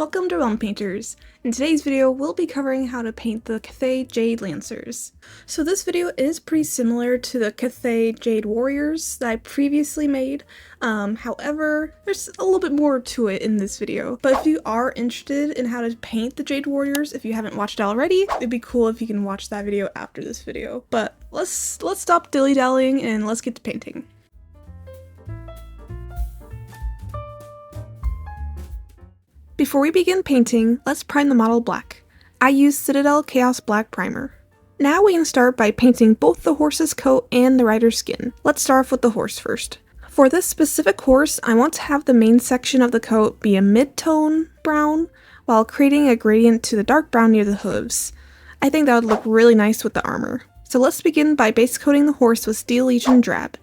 Welcome to Realm Painters. In today's video, we'll be covering how to paint the Cathay Jade Lancers. So this video is pretty similar to the Cathay Jade Warriors that I previously made. However, there's a little bit more to it in this video. But if you are interested in how to paint the Jade Warriors, if you haven't watched it already, it'd be cool if you can watch that video after this video. But let's stop dilly-dallying and let's get to painting. Before we begin painting, let's prime the model black. I use Citadel Chaos Black Primer. Now we can start by painting both the horse's coat and the rider's skin. Let's start off with the horse first. For this specific horse, I want to have the main section of the coat be a mid-tone brown, while creating a gradient to the dark brown near the hooves. I think that would look really nice with the armor. So let's begin by base coating the horse with Steel Legion Drab.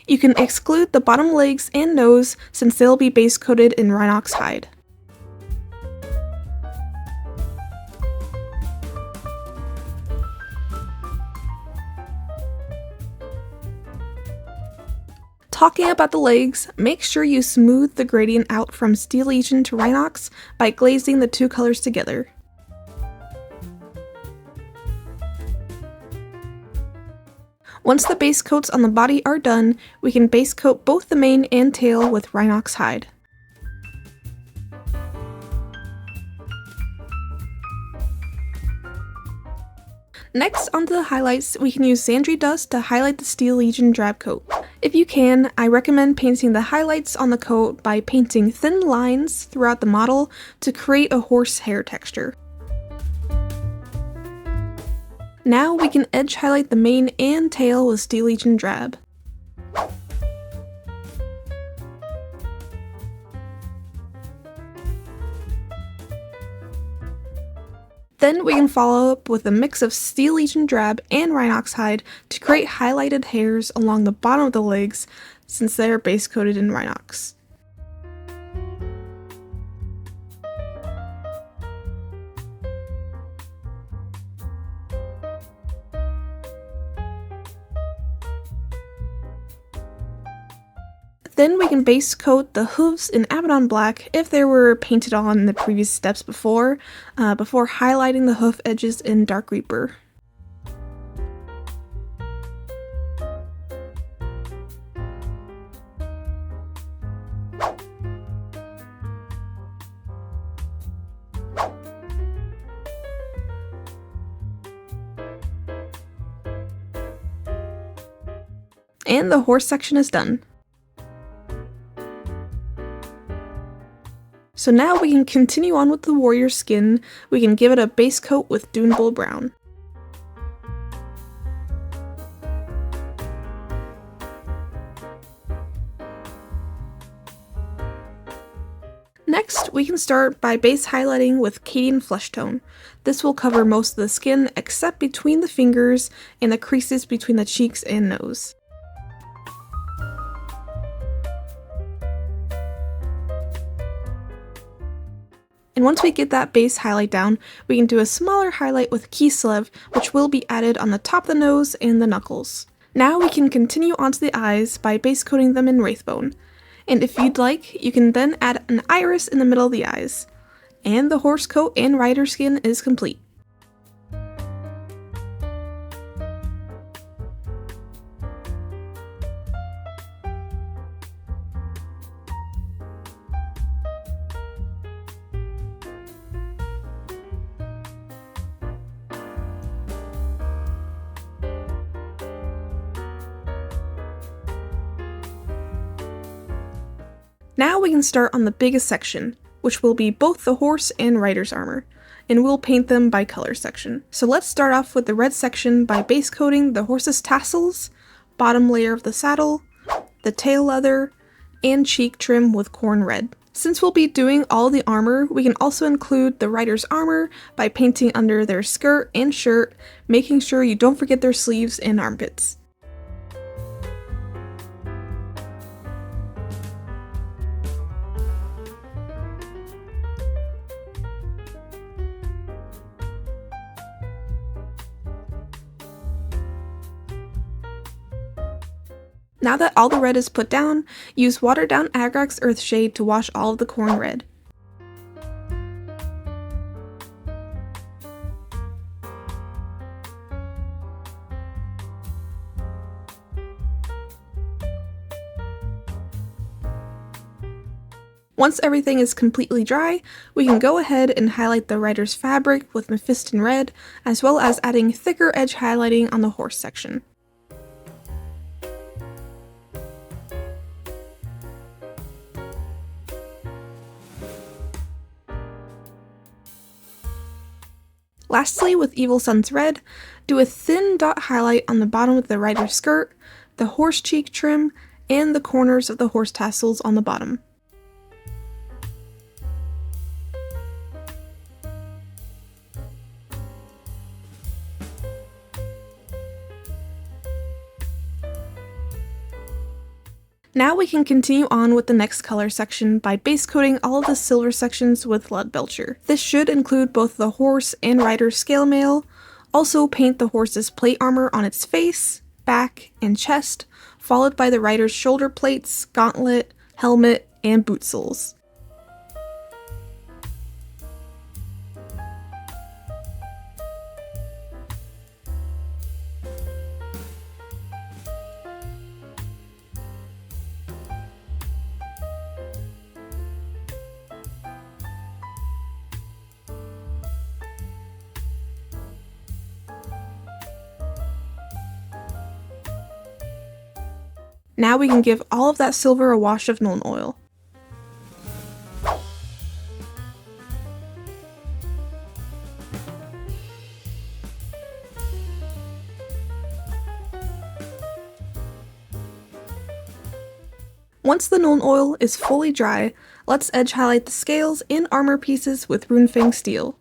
You can exclude the bottom legs and nose since they'll be base coated in Rhinox hide. Talking about the legs, make sure you smooth the gradient out from Steel Legion to Rhinox by glazing the two colors together. Once the base coats on the body are done, we can base coat both the mane and tail with Rhinox hide. Next, onto the highlights, we can use Sandry Dust to highlight the Steel Legion Drab coat. If you can, I recommend painting the highlights on the coat by painting thin lines throughout the model to create a horse hair texture. Now we can edge highlight the mane and tail with Steel Legion Drab. Then we can follow up with a mix of Steel Legion Drab and Rhinox hide to create highlighted hairs along the bottom of the legs since they are base coated in Rhinox. Then we can base coat the hooves in Abaddon Black if they were painted on in the previous steps before highlighting the hoof edges in Dark Reaper. And the horse section is done. So now we can continue on with the warrior skin. We can give it a base coat with Dune Bull Brown. Next, we can start by base highlighting with Cadian Flesh Tone. This will cover most of the skin except between the fingers and the creases between the cheeks and nose. And once we get that base highlight down, we can do a smaller highlight with Kislev, which will be added on the top of the nose and the knuckles. Now we can continue onto the eyes by base coating them in Wraithbone. And if you'd like, you can then add an iris in the middle of the eyes. And the horse coat and rider skin is complete. Now we can start on the biggest section, which will be both the horse and rider's armor, and we'll paint them by color section. So let's start off with the red section by base coating the horse's tassels, bottom layer of the saddle, the tail leather, and cheek trim with corn red. Since we'll be doing all the armor, we can also include the rider's armor by painting under their skirt and shirt, making sure you don't forget their sleeves and armpits. Now that all the red is put down, use watered down Agrax Earthshade to wash all of the corn red. Once everything is completely dry, we can go ahead and highlight the rider's fabric with Mephiston Red, as well as adding thicker edge highlighting on the horse section. Lastly, with Evil Sun's Red, do a thin dot highlight on the bottom of the rider's skirt, the horse cheek trim, and the corners of the horse tassels on the bottom. Now we can continue on with the next color section by base coating all of the silver sections with Lead Belcher. This should include both the horse and rider's scale mail. Also paint the horse's plate armor on its face, back, and chest, followed by the rider's shoulder plates, gauntlet, helmet, and boot soles. Now we can give all of that silver a wash of Nuln Oil. Once the Nuln Oil is fully dry, let's edge highlight the scales and armor pieces with Runefang Steel.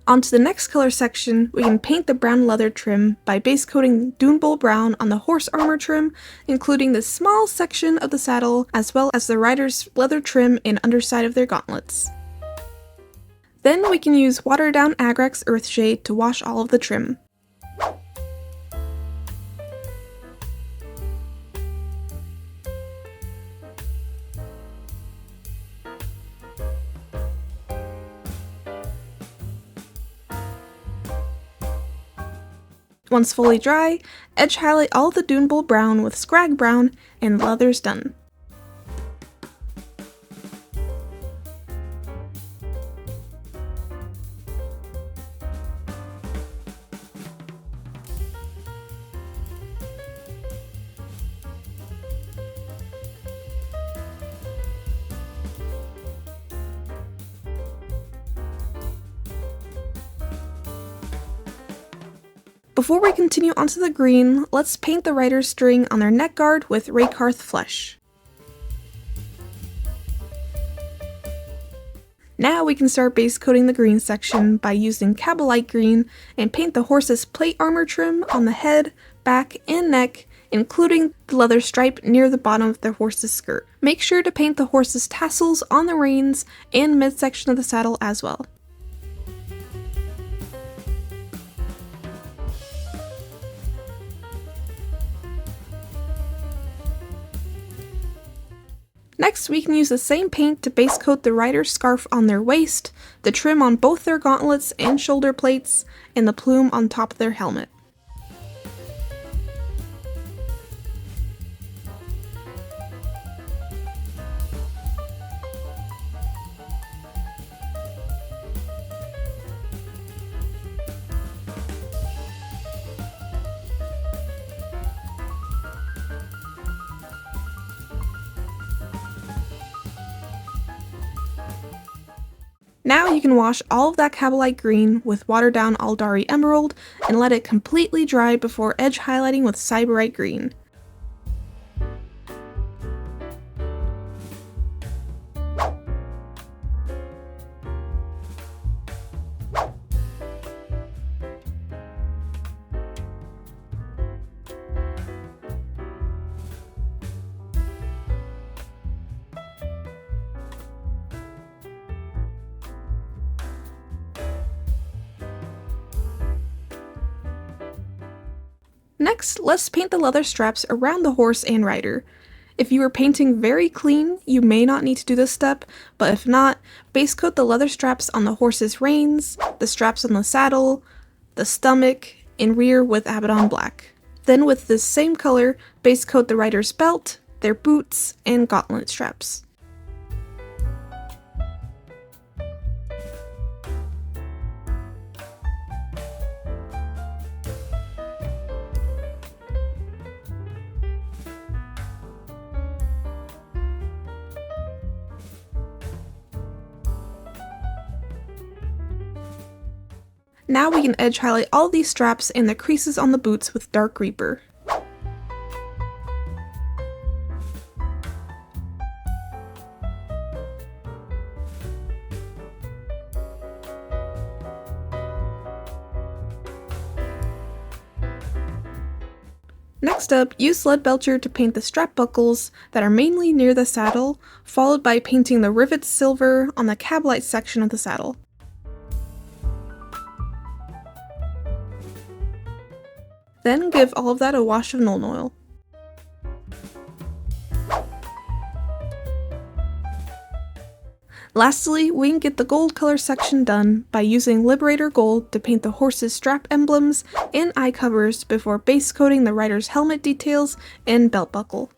Onto the next color section, we can paint the brown leather trim by base coating Dune Bowl Brown on the horse armor trim, including the small section of the saddle, as well as the rider's leather trim and underside of their gauntlets. Then we can use watered down Agrax Earthshade to wash all of the trim. Once fully dry, edge highlight all the Dune Bowl Brown with Scrag Brown, and leather's done. Before we continue onto the green, let's paint the rider's string on their neck guard with Raykarth Flesh. Now we can start base coating the green section by using Cabalite Green and paint the horse's plate armor trim on the head, back, and neck, including the leather stripe near the bottom of the horse's skirt. Make sure to paint the horse's tassels on the reins and midsection of the saddle as well. Next, we can use the same paint to base coat the rider's scarf on their waist, the trim on both their gauntlets and shoulder plates, and the plume on top of their helmet. Now you can wash all of that Cabalite Green with watered down Aldari Emerald and let it completely dry before edge highlighting with Cyberite Green. Next, let's paint the leather straps around the horse and rider. If you are painting very clean, you may not need to do this step, but if not, base coat the leather straps on the horse's reins, the straps on the saddle, the stomach, and rear with Abaddon black. Then with this same color, base coat the rider's belt, their boots, and gauntlet straps. Now we can edge highlight all these straps and the creases on the boots with Dark Reaper. Next up, use Lead Belcher to paint the strap buckles that are mainly near the saddle, followed by painting the rivets silver on the cab light section of the saddle. Then give all of that a wash of Nuln Oil. Lastly, we can get the gold color section done by using Liberator Gold to paint the horse's strap emblems and eye covers before base coating the rider's helmet details and belt buckle.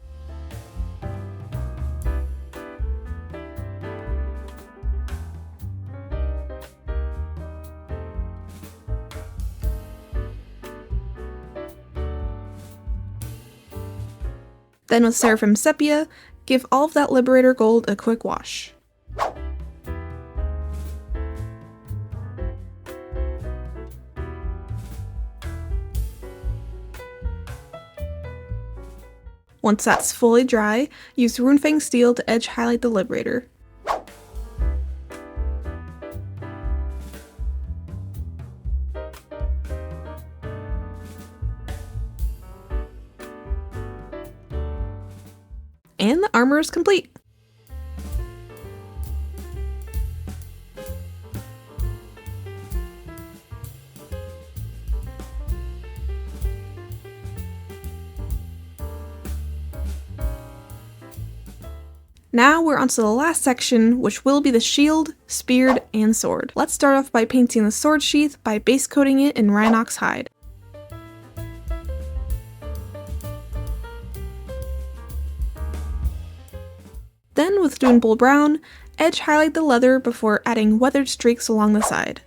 Then with Seraphim Sepia, give all of that Liberator Gold a quick wash. Once that's fully dry, use Runefang Steel to edge highlight the Liberator. And the armor is complete! Now we're onto the last section, which will be the shield, spear, and sword. Let's start off by painting the sword sheath by base coating it in Rhinox hide. Then with Dune Bull Brown, edge highlight the leather before adding weathered streaks along the side.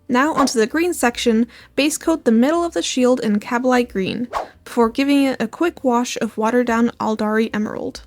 Now onto the green section, base coat the middle of the shield in Cabalite Green, before giving it a quick wash of watered down Aldari Emerald.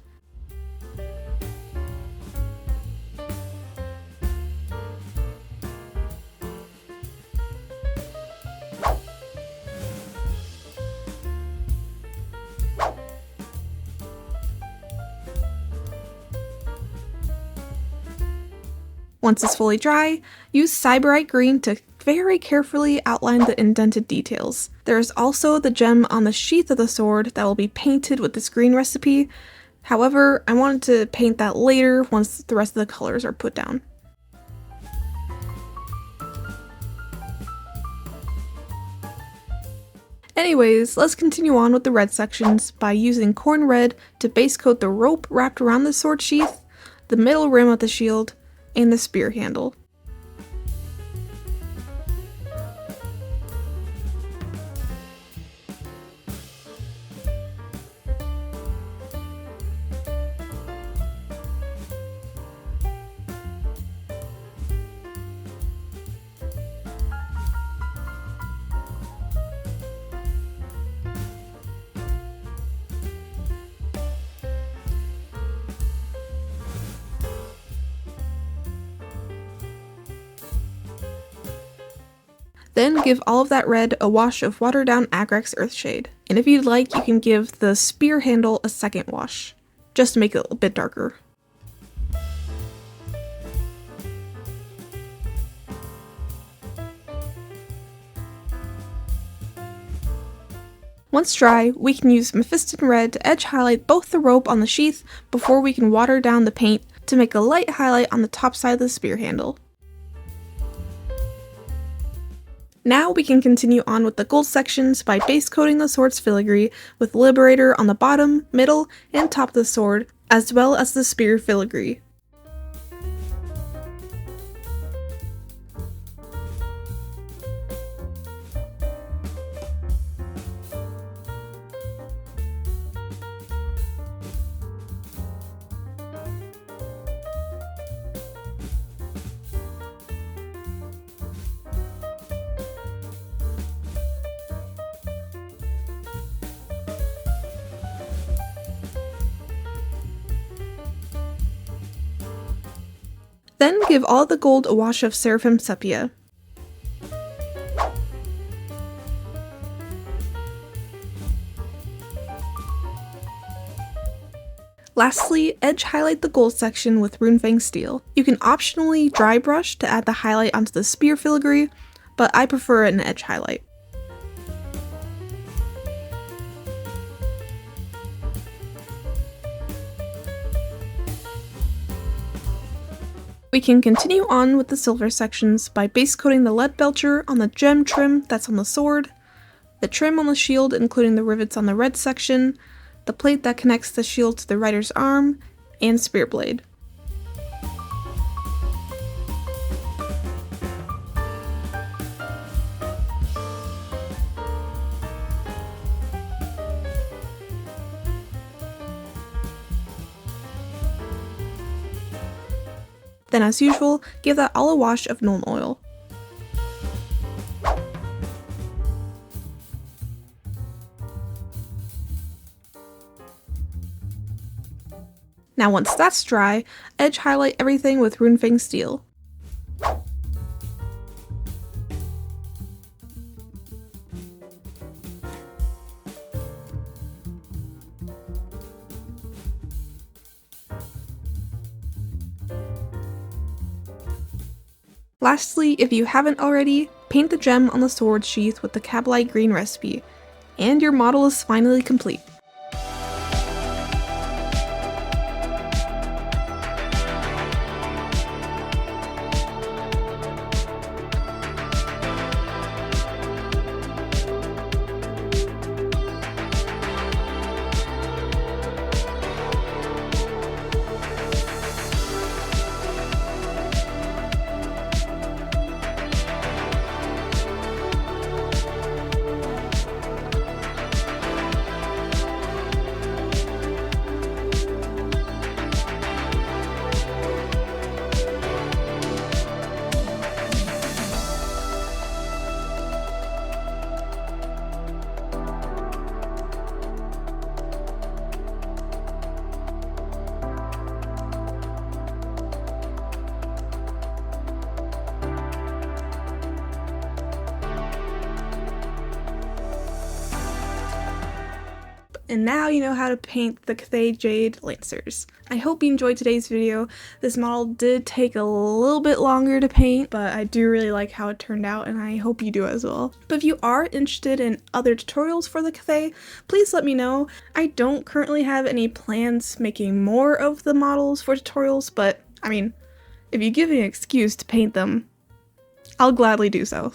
Once it's fully dry, use Cyberite Green to very carefully outline the indented details. There is also the gem on the sheath of the sword that will be painted with this green recipe. However, I wanted to paint that later once the rest of the colors are put down. Anyways, let's continue on with the red sections by using Corn Red to base coat the rope wrapped around the sword sheath, the middle rim of the shield, and the spear handle. Then give all of that red a wash of watered down Agrax Earthshade. And if you'd like, you can give the spear handle a second wash, just to make it a bit darker. Once dry, we can use Mephiston Red to edge highlight both the rope on the sheath before we can water down the paint to make a light highlight on the top side of the spear handle. Now we can continue on with the gold sections by base coating the sword's filigree with Liberator on the bottom, middle, and top of the sword, as well as the spear filigree. Then give all the gold a wash of Seraphim Sepia. Lastly, edge highlight the gold section with Runefang Steel. You can optionally dry brush to add the highlight onto the spear filigree, but I prefer an edge highlight. We can continue on with the silver sections by base coating the lead belcher on the gem trim that's on the sword, the trim on the shield including the rivets on the red section, the plate that connects the shield to the rider's arm, and spear blade. Then as usual, give that all a wash of Nuln Oil. Now once that's dry, edge highlight everything with Runefang Steel. Lastly, if you haven't already, paint the gem on the sword sheath with the Kabalite Green recipe, and your model is finally complete. And now you know how to paint the Cathay Jade Lancers. I hope you enjoyed today's video. This model did take a little bit longer to paint, but I do really like how it turned out and I hope you do as well. But if you are interested in other tutorials for the Cathay, please let me know. I don't currently have any plans making more of the models for tutorials, but I mean, if you give me an excuse to paint them, I'll gladly do so.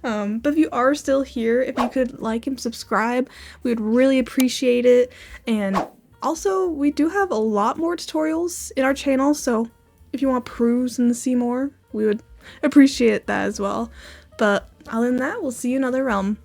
But if you are still here, if you could like and subscribe, we would really appreciate it. And also, we do have a lot more tutorials in our channel, so if you want to peruse and see more, we would appreciate that as well. But other than that, we'll see you in another realm.